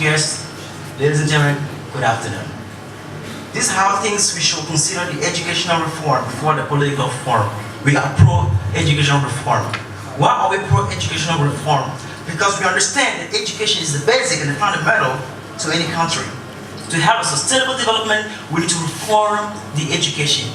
guests, ladies and gentlemen, good afternoon. These are how things we should consider the educational reform before the political reform. We are pro-educational reform. Why are we pro-educational reform? Because we understand that education is the basic and the fundamental to any country. To have a sustainable development, we need to reform the education.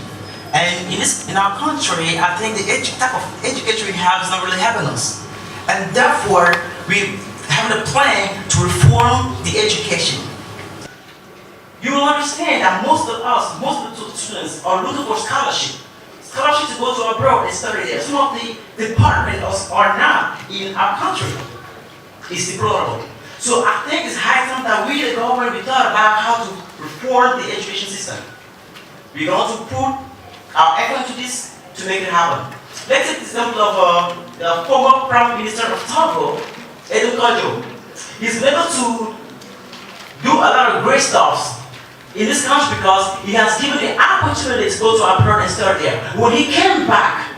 And in our country, I think the type of education we have is not really helping us. And therefore, we have a plan to reform the education. You will understand that most of the students are looking for scholarship. Scholarship to go to abroad and study there. Some of the departments are not in our country. It's deplorable. So I think it's high time that we, the government, we thought about how to reform the education system. We're going to put our effort into this to make it happen. Let's take the example of the former Prime Minister of Togo, Kogble. He's been able to do a lot of great stuff in this country because he has given the opportunity to go to abroad and study there. When he came back,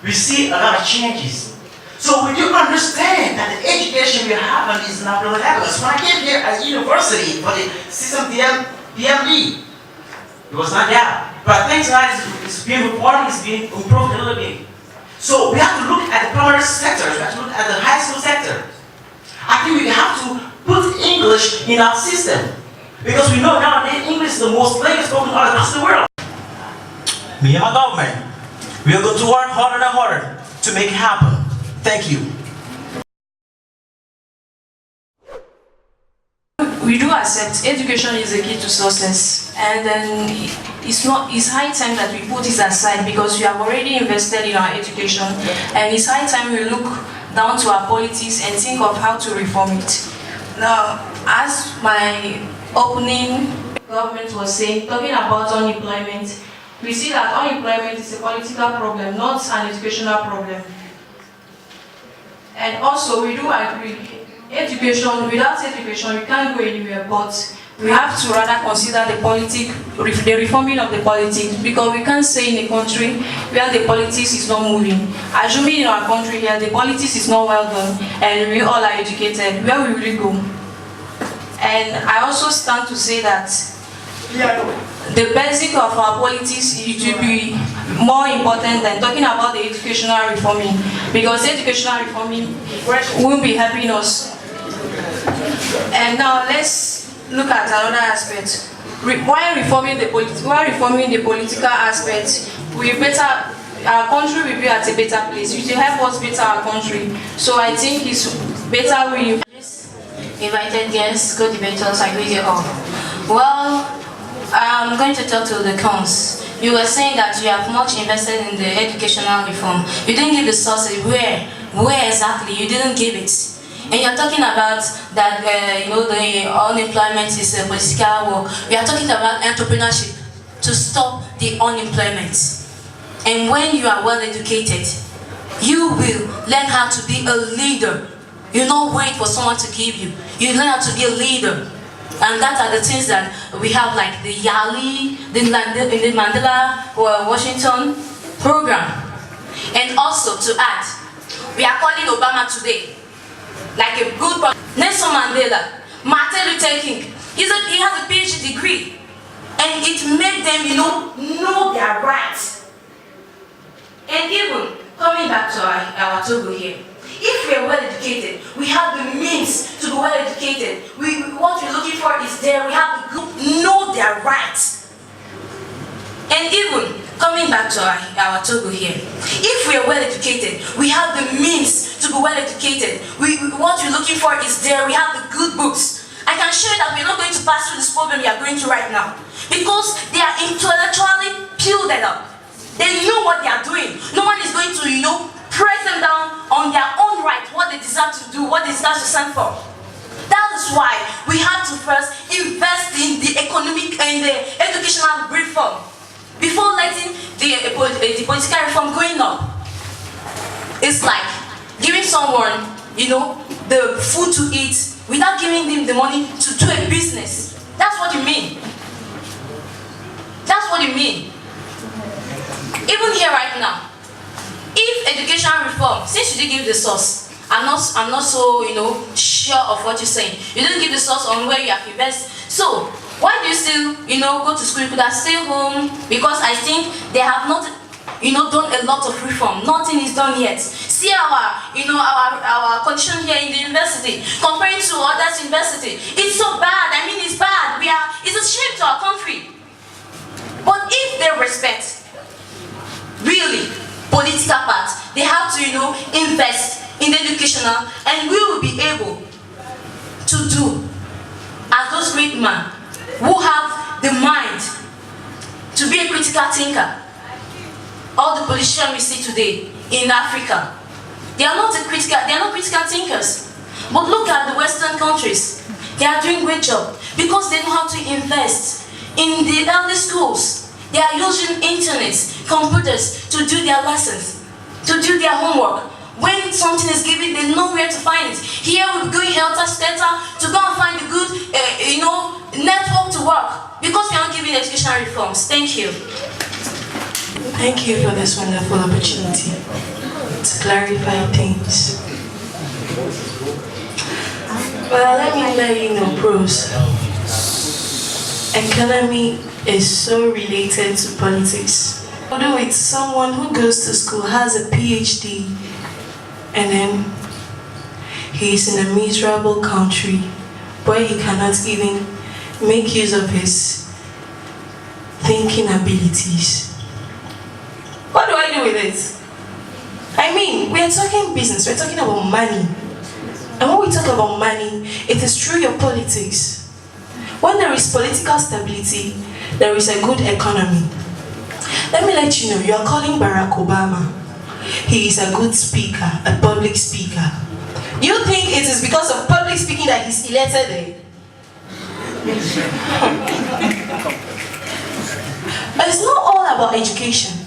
we see a lot of changes. So we do understand that the education we have is not really happening. So when I came here at university for the system PMB, it was not there. But thanks to that, it's being reformed, it's being improved a little bit. So we have to look at the primary sector, we have to look at the high school sector. I think we have to put English in our system. Because we know nowadays English is the most language spoken all across the world. Me and my government, we are going to work harder and harder to make it happen. Thank you. We do accept education is the key to success, and then it's high time that we put it aside because we have already invested in our education, and it's high time we look down to our politics and think of how to reform it. Now, as my opening government was saying, talking about unemployment, we see that unemployment is a political problem, not an educational problem. And also, we do agree, education, without education, we can't go anywhere, but we have to rather consider the reforming of the politics, because we can't say in a country where the politics is not moving. Assuming in our country here, the politics is not well done, and we all are educated, where will we go? And I also stand to say that the basic of our politics should be more important than talking about the educational reforming, because educational reforming won't be helping us. And now let's look at another aspect. While reforming the political aspect, our country will be at a better place. It will help us better our country. So I think it's better we invited guests, co-debaters, I greet you all. Well, I'm going to talk to the cons. You were saying that you have much invested in the educational reform. You didn't give the sources. Where exactly? You didn't give it. And you're talking about that, the unemployment is a political war. We are talking about entrepreneurship to stop the unemployment. And when you are well educated, you will learn how to be a leader. You don't wait for someone to give you. You learn how to be a leader. And that are the things that we have, like the YALI, the Mandela Washington program. And also to add, we are calling Obama today like a good person. Nelson Mandela, Martin Luther King, he has a PhD degree. And it made them, know their rights. And even coming back to our Togo here, if we are well educated, we have the means to be well educated. What we're looking for is there. We have to know their rights. And even coming back to our Togo here, if we are well educated, we have the means to be well educated. What we're looking for is there. We have the good books. I can show you that we're not going to pass through this problem we are going through right now, because they are intellectually peeled up. They know what they are doing. No one is going to, press them down on their own right, what they deserve to do, what they deserve to stand for. That is why we have to first invest in the economic and the educational reform before letting the political reform going up. It's like giving someone, the food to eat without giving them the money to do a business. That's what you mean. That's what you mean. Even here right now, if education reform, since you did give the source, I'm not so, sure of what you're saying. You don't give the source on where you have invested. So why do you still, go to school? You could have stayed home, because I think they have not, done a lot of reform. Nothing is done yet. See our condition here in the university comparing to others university. It's so bad. I mean, it's bad. It's a shame to our country. But if they respect really political part, they have to, invest in the educational, and we will be able to do as those great men who have the mind to be a critical thinker. All the politicians we see today in Africa, they are not critical thinkers. But look at the Western countries. They are doing a great job because they know how to invest in the early schools. They are using internet, computers to do their lessons, to do their homework. When something is given, they know where to find it. Here we're going helter-skelter to go and find a good, network to work, because we are not giving educational reforms. Thank you. Thank you for this wonderful opportunity to clarify things. Well, let me let you know, bros. Economy is so related to politics. Although it's someone who goes to school, has a PhD, and then he's in a miserable country where he cannot even make use of his thinking abilities. What do I do with it? I mean, we are talking business, we're talking about money. And when we talk about money, it is through your politics. When there is political stability, there is a good economy. Let me let you know, you are calling Barack Obama. He is a good speaker, a public speaker. You think it is because of public speaking that he's elected? It's not all about education.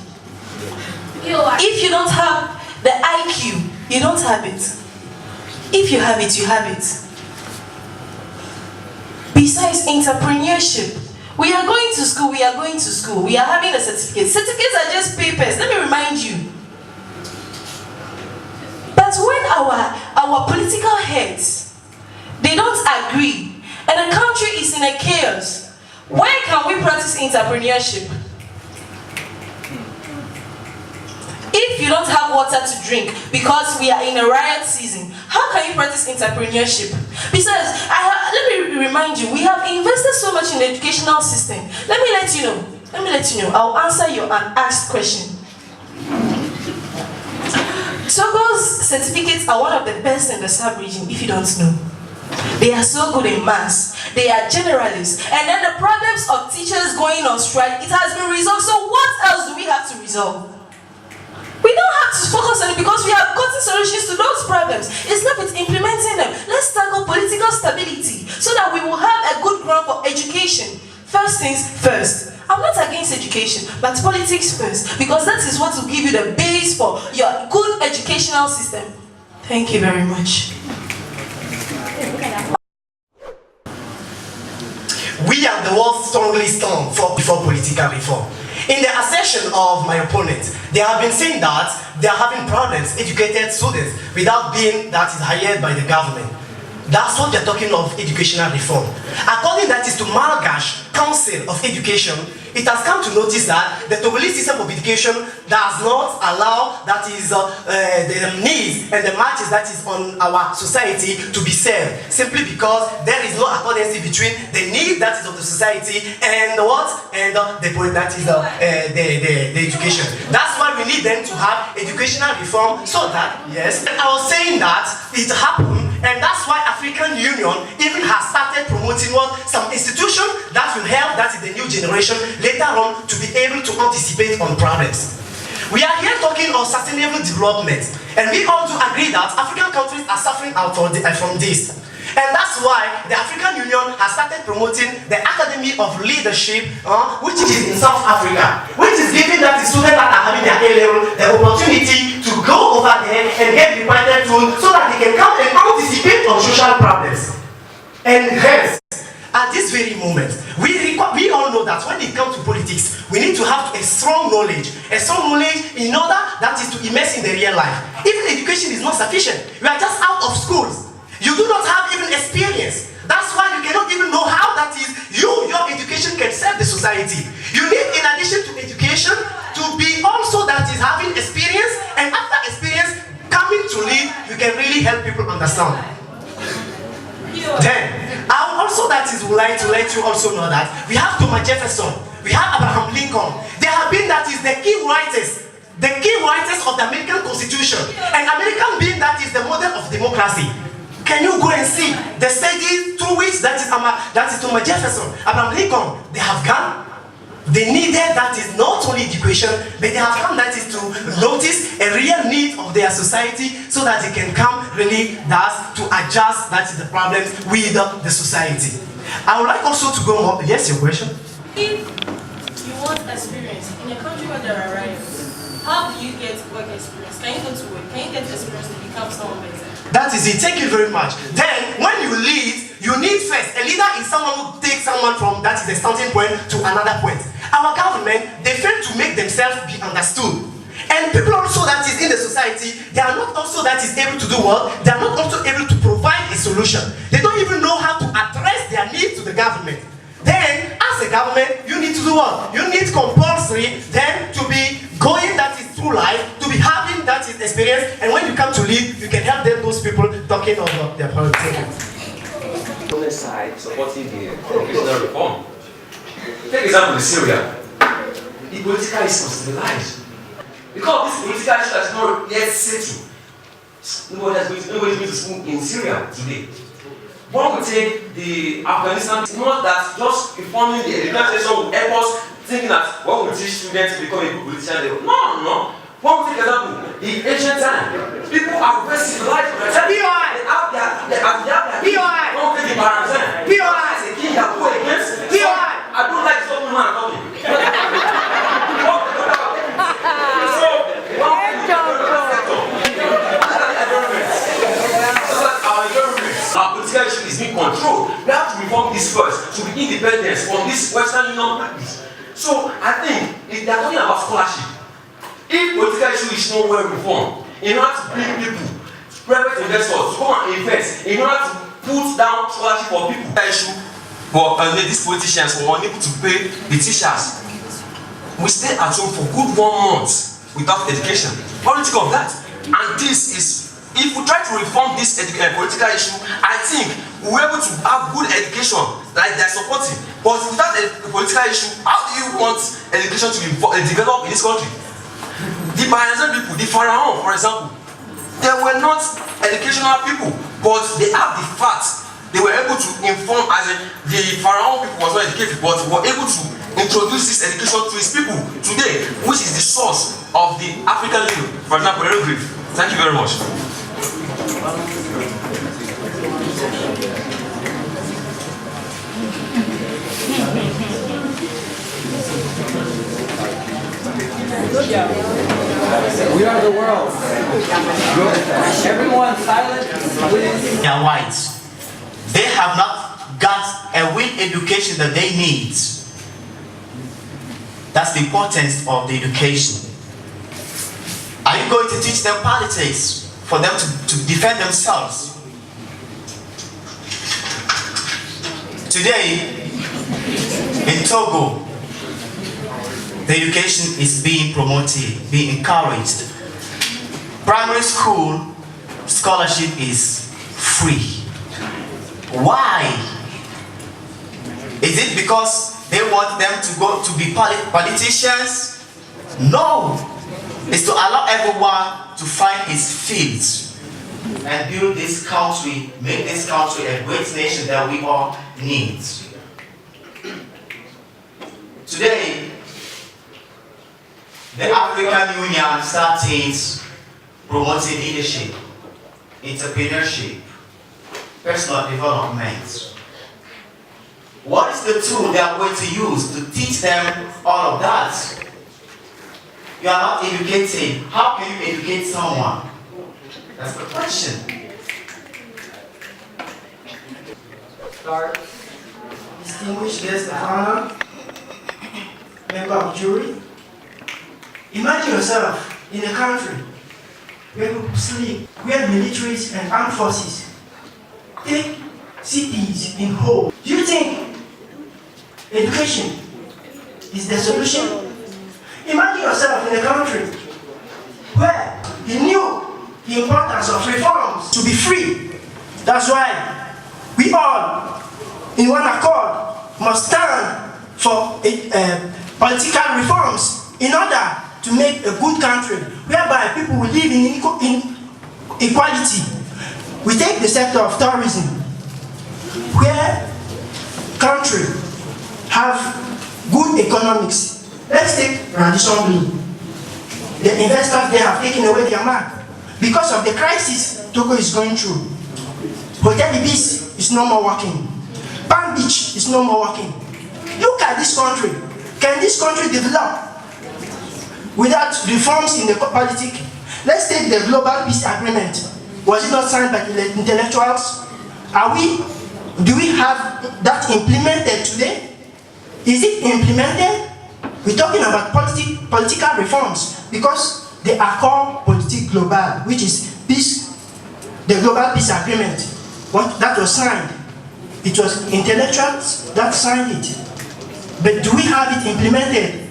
If you don't have the IQ, you don't have it. If you have it, you have it. Besides entrepreneurship, we are going to school, we are having a certificate. Certificates are just papers, let me remind you. But when our political heads, they don't agree, and the country is in a chaos, where can we practice entrepreneurship? If you don't have water to drink because we are in a riot season, how can you practice entrepreneurship? Besides, let me remind you, we have invested so much in the educational system. Let me let you know. I'll answer your unasked question. Togo's certificates are one of the best in the sub-region, if you don't know. They are so good in maths. They are generalists. And then the problems of teachers going on strike, it has been resolved. So what else do we have to resolve? We don't have to focus on it because we have gotten solutions to those problems. It's not with implementing them. Let's tackle political stability so that we will have a good ground for education. First things first. I'm not against education, but politics first, because that is what will give you the base for your good educational system. Thank you very much. We are the world strongly stand before political reform. In the assertion of my opponent, they have been saying that they are having problems educated students without being that is hired by the government. That's what they're talking of educational reform. According that is to Malgache Council of Education, it has come to notice that the Togolese system of education does not allow that is the needs and the matches that is on our society to be served, simply because there is no accordance between the need that is of the society and the education. That's why we need them to have educational reform so that, yes, I was saying that it happened, and that's why African Union even has started promoting some institution that will help, that is the new generation, later on to be able to anticipate on problems. We are here talking of sustainable development, and we all do agree that African countries are suffering out from this. And that's why the African Union has started promoting the Academy of Leadership, which is in South Africa, which is giving that the students that are having their A-level the opportunity to go over there and get required tools so that they can come and anticipate on social problems. And hence, at this very moment, we all know that when it comes to politics, we need to have a strong knowledge in order that is to immerse in the real life. Even education is not sufficient. We are just out of schools. You You do not have even experience. That's why you cannot even know how that is. Your education can serve the society. You need, in addition to education, to be also that is having experience, and after experience, coming to lead, you can really help people understand. Then, I also would like to let you also know that we have Thomas Jefferson, we have Abraham Lincoln. They have been that is the key writers of the American Constitution, and American being that is the model of democracy. Can you go and see the stages through which that is Thomas Jefferson, Abraham Lincoln, they have gone? They needed that is not only education, but they have come that is to notice a real need of their society so that they can come really to adjust that is the problems with the society. I would like also to go more. Yes, your question? If you want experience in a country where there are riots, how do you get work experience? Can you go to work? Can you get experience to become someone better? That is it. Thank you very much. Then, when you lead, you need first. A leader is someone who takes someone from that is the starting point to another point. Our government, they fail to make themselves be understood. And people also that is in the society, they are not also that is able to do what? They are not also able to provide a solution. They don't even know how to address their needs to the government. Then, as a government, you need to do what? You need compulsory then to be going that is through life, to be having that is experience, and when you come to lead, you can help them, those people talking about their politics. On the side, supporting the educational reform. Take example in Syria. The political is hostilize. Because this political issue is not yet settled. Nobody's going to school in Syria today. One would take the Afghanistan, it's not that just informing the education system will help us thinking that what will teach students to become a good politician. No. One would take example, the ancient time. People are very civilized. They have their don't take the Barazan. As a king that go against. I don't like something man talking. So, one our political issue is being controlled. We have to reform this first to be independent from this Western Union practice. So I think if they are talking about scholarship, if political issue is not well reformed, in order to bring people, private investors to come and invest, in order to put down scholarship for people, issue, but these politicians were unable to pay the teachers. We stay at home for good 1 month without education. What do you think of that? And this is. If we try to reform this political issue, I think we're able to have good education like they're supporting. But without a political issue, how do you want education to develop in this country? The Barazan people, the Pharaoh, for example, they were not educational people, but they have the facts. They were able to inform, as in the Pharaoh people was not educated, but were able to introduce this education to his people today, which is the source of the African living. For example, hieroglyph. Thank you very much. We are the world. Everyone silent, please. They are whites. They have not got a real education that they need. That's the importance of the education. Are you going to teach them politics for them to defend themselves? Today, in Togo, the education is being promoted, being encouraged. Primary school scholarship is free. Why? Is it because they want them to go to be politicians? No. It's to allow everyone to find his fields and build this country, make this country a great nation that we all need. Today, the African Union started promoting leadership, entrepreneurship, personal development. What is the tool they are going to use to teach them all of that? You are not educated. How can you educate someone? That's the question. Start. Distinguished guest of honor, member of jury. Imagine yourself in a country where people sleep, where militaries and armed forces take cities in whole. Do you think education is the solution? Imagine yourself in a country where you knew the importance of reforms to be free. That's why we all, in one accord, must stand for political reforms in order to make a good country whereby people will live in equality. We take the sector of tourism, where country have good economics. Let's take Radisson Blu. The investors, they have taken away their mark. Because of the crisis Togo is going through, Hotel Ibis is no more working. Palm Beach is no more working. Look at this country. Can this country develop without reforms in the politics? Let's take the Global Peace Agreement. Was it not signed by the intellectuals? Do we have that implemented today? Is it implemented? We're talking about political reforms because they are called politique globale, which is peace, the Global Peace Agreement. That was signed. It was intellectuals that signed it. But do we have it implemented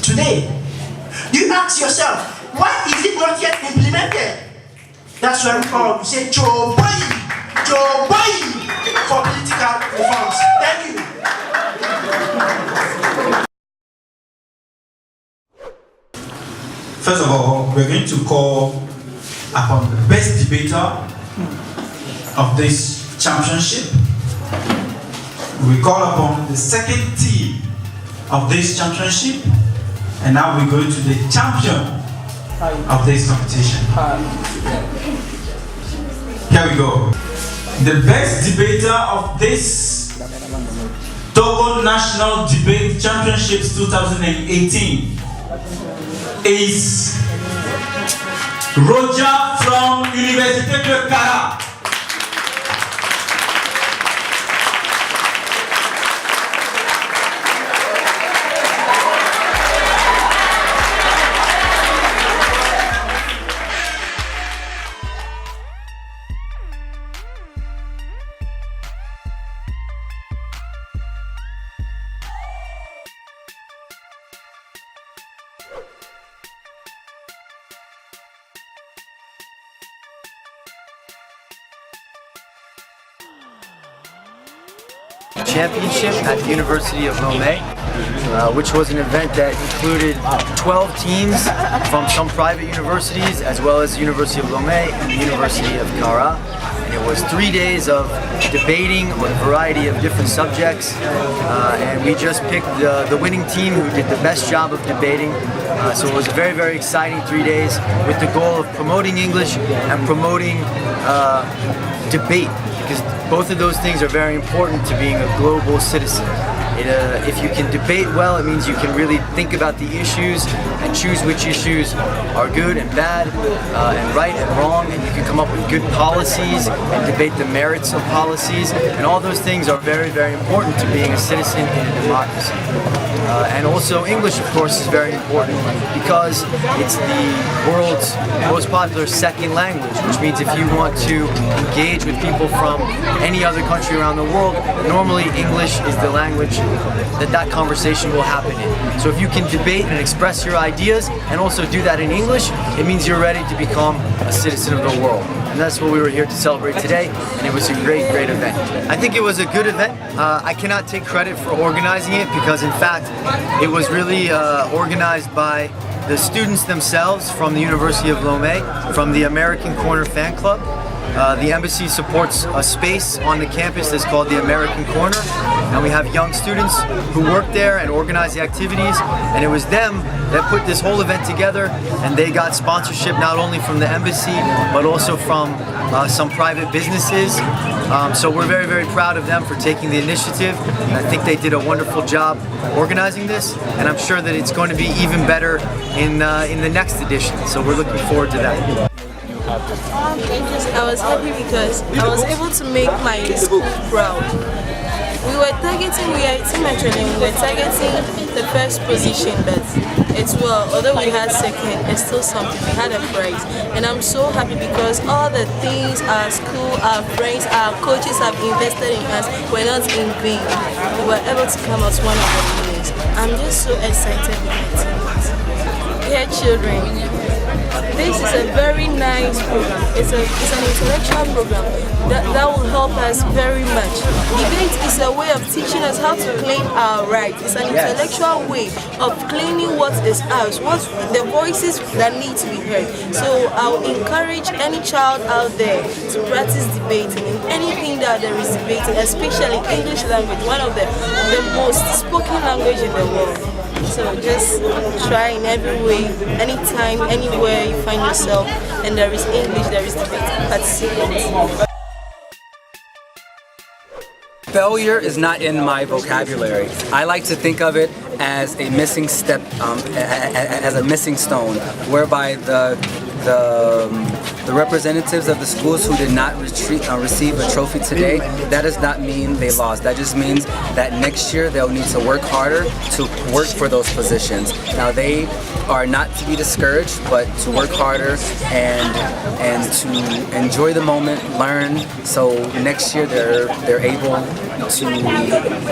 today? Do you ask yourself, why is it not yet implemented? That's why we all say, Joe Boy, for political reforms. Thank you. First of all, we're going to call upon the best debater of this championship. We call upon the second team of this championship, and now we go to the champion of this competition. Here we go. The best debater of this Togo National Debate Championships 2018 is Roger from Universitaire Kara. Championship at the University of Lomé, which was an event that included 12 teams from some private universities as well as the University of Lomé and the University of Kara. And it was 3 days of debating on a variety of different subjects, and we just picked the winning team who did the best job of debating. So it was a very, very exciting 3 days with the goal of promoting English and promoting debate, because both of those things are very important to being a global citizen. If you can debate well, it means you can really think about the issues and choose which issues are good and bad, and right and wrong, and you can come up with good policies and debate the merits of policies, and all those things are very, very important to being a citizen in a democracy. And also English, of course, is very important because it's the world's most popular second language, which means if you want to engage with people from any other country around the world, normally English is the language that conversation will happen in. So if you can debate and express your ideas and also do that in English, it means you're ready to become a citizen of the world. And that's what we were here to celebrate today, and it was a great, great event. I think it was a good event. I cannot take credit for organizing it because in fact it was really organized by the students themselves from the University of Lomé, from the American Corner Fan Club. The embassy supports a space on the campus that's called the American Corner, and we have young students who work there and organize the activities, and it was them that put this whole event together, and they got sponsorship not only from the embassy but also from some private businesses. So we're very, very proud of them for taking the initiative, and I think they did a wonderful job organizing this, and I'm sure that it's going to be even better in the next edition, so we're looking forward to that. I was happy because I was able to make my school proud. We are a team actually, we were targeting the first position, but It's well, although we had second, it's still something. We had a prize. And I'm so happy because all the things our school, our friends, our coaches have invested in us were not in vain. We were able to come out one of the winners. I'm just so excited with my teammates. Dear children, this is a very nice program. It's an intellectual program that will help us very much. Debate is a way of teaching us how to claim our rights. It's an intellectual way of claiming what is ours, what the voices that need to be heard. So I'll encourage any child out there to practice debating in anything that there is debating, especially English language, one of the most spoken language in the world. So just try in every way, anytime, anywhere you find yourself, and there is English, there is debate. Participate. Failure is not in my vocabulary. I like to think of it as a missing step, as a missing stone, whereby the representatives of the schools who did not receive a trophy today, that does not mean they lost. That just means that next year they'll need to work harder to work for those positions. Now they are not to be discouraged, but to work harder and to enjoy the moment, learn, so next year they're able to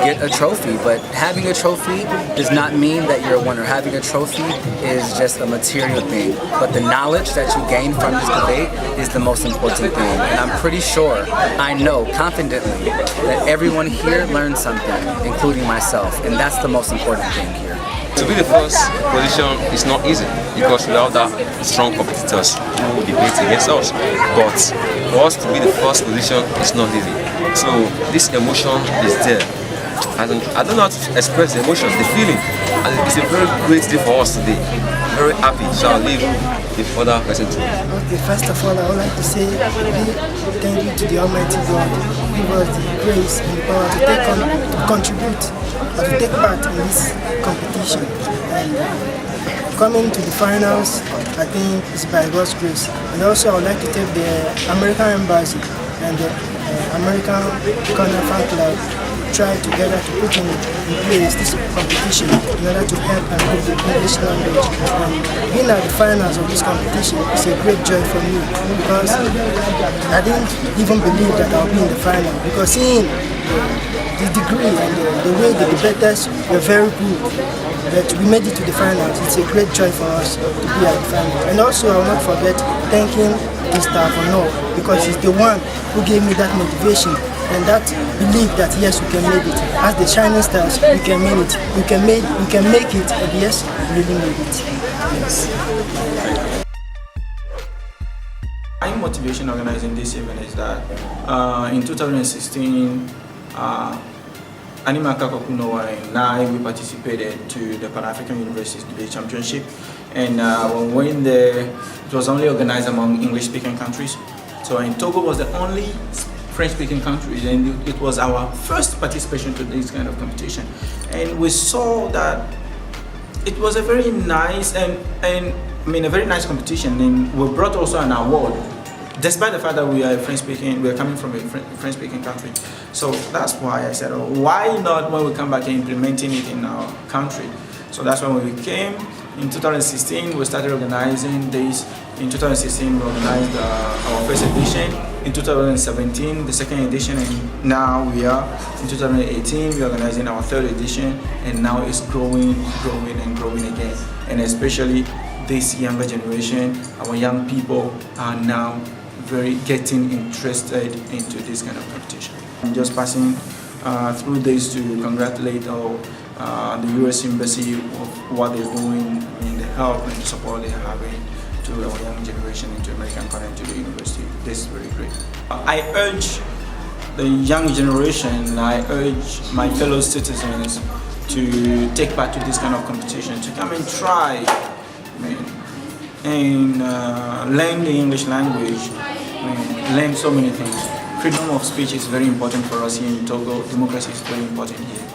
get a trophy. But having a trophy does not mean that you're a winner. Having a trophy is just a material thing. But the knowledge that you gain from this debate is the most important thing. And I'm pretty sure, I know confidently, that everyone here learned something, including myself. And that's the most important thing here. To be the first position is not easy because we have that strong competitors who debate against us. But for us to be the first position is not easy. So this emotion is there. I don't know how to express the emotion, the feeling. And it's a very great day for us today. Very happy. So I'll leave the other person too. Okay, first of all, I would like to say thank you to the Almighty God who give us the grace and the power to contribute or to take part in this competition. And coming to the finals, I think it's by God's grace. And also I would like to thank the American Embassy and the American Corner Fan Club try together to put in place this competition in order to help and improve the English language. And being at the finals of this competition is a great joy for me because I didn't even believe that I'll be in the final, because seeing the degree and the way the debaters were very good, that we made it to the finals, it's a great joy for us to be at the final. And also I will not forget thanking Mr. Honor, because he's the one who gave me that motivation and that belief that yes, we can make it. As the shining stars, we can make it. We can make it, and yes, we really made it. Yes. My motivation organizing this event is that in 2016, Anima Kakokunowa and I, we participated to the Pan-African Universities Debate Championship, and when we went there, it was only organized among English-speaking countries. So in Togo was the only French-speaking country, and it was our first participation to this kind of competition. And we saw that it was a very nice a very nice competition, and we brought also an award, despite the fact that we are coming from a French-speaking country. So that's why I said, why not when we come back and implementing it in our country? So that's when we came. In 2016, we started organizing this. In 2016, we organized our first edition. In 2017, the second edition, and now we are in 2018. We are organizing our third edition, and now it's growing again. And especially this younger generation, our young people are now very getting interested into this kind of competition. I'm just passing through this to congratulate the U.S. Embassy of what they're doing, the help and the support they're having to our young generation into American College, to the university. This is very great. I urge the young generation, I urge my fellow citizens to take part to this kind of competition, to come and try and learn the English language, learn so many things. Freedom of speech is very important for us here in Togo. Democracy is very important here.